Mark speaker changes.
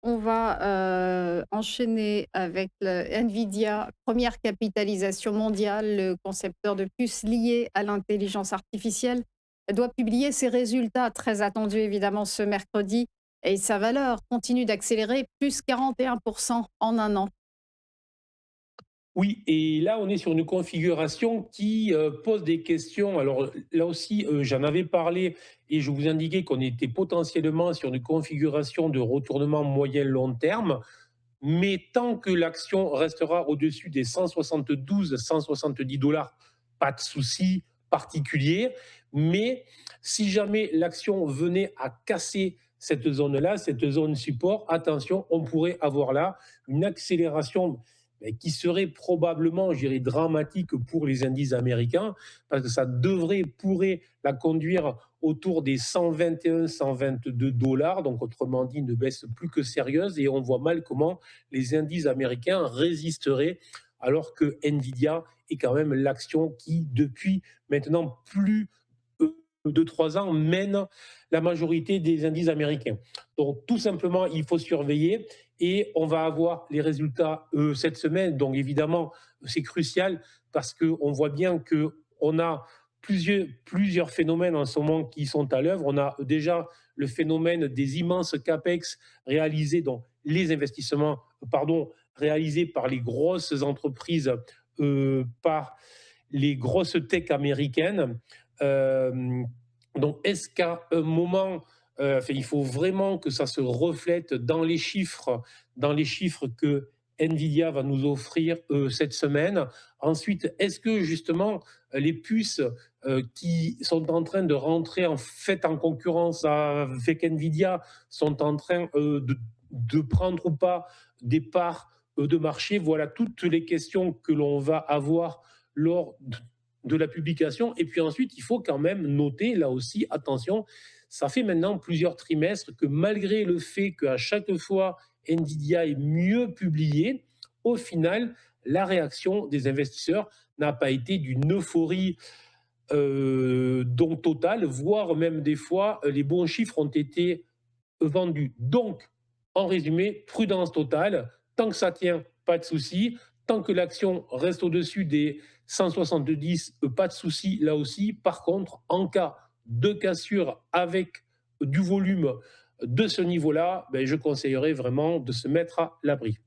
Speaker 1: On va, enchaîner avec le Nvidia, première capitalisation mondiale, le concepteur de puces liées à l'intelligence artificielle, doit publier ses résultats très attendus évidemment ce mercredi et sa valeur continue d'accélérer, plus 41 en un an.
Speaker 2: Oui, et là, on est sur une configuration qui pose des questions. Alors là aussi, j'en avais parlé et je vous indiquais qu'on était potentiellement sur une configuration de retournement moyen-long terme. Mais tant que l'action restera au-dessus des 172-170 dollars, pas de souci particulier. Mais si jamais l'action venait à casser cette zone-là, cette zone support, attention, on pourrait avoir là une accélération qui serait probablement, je dirais, dramatique pour les indices américains, parce que ça pourrait la conduire autour des 121, 122 dollars, donc autrement dit une baisse plus que sérieuse, et on voit mal comment les indices américains résisteraient, alors que Nvidia est quand même l'action qui, depuis maintenant plus de 3 ans, mène la majorité des indices américains. Donc tout simplement, il faut surveiller et on va avoir les résultats cette semaine. Donc évidemment, c'est crucial parce qu'on voit bien qu'on a plusieurs phénomènes en ce moment qui sont à l'œuvre. On a déjà le phénomène des immenses capex réalisés, donc les investissements, réalisés par les grosses entreprises, par les grosses tech américaines. Euh, donc, est-ce qu'à un moment, il faut vraiment que ça se reflète dans les chiffres que Nvidia va nous offrir cette semaine. Ensuite, est-ce que justement les puces qui sont en train de rentrer en fait en concurrence avec Nvidia sont en train de prendre ou pas des parts de marché? Voilà toutes les questions que l'on va avoir lors de la publication. Et puis ensuite, il faut quand même noter, là aussi, attention, ça fait maintenant plusieurs trimestres que malgré le fait qu'à chaque fois, Nvidia est mieux publié, au final, la réaction des investisseurs n'a pas été d'une euphorie donc totale, voire même des fois, les bons chiffres ont été vendus. Donc, en résumé, prudence totale. Tant que ça tient, pas de souci. Tant que l'action reste au-dessus des 170, pas de souci là aussi. Par contre, en cas de cassure avec du volume de ce niveau-là, ben, je conseillerais vraiment de se mettre à l'abri.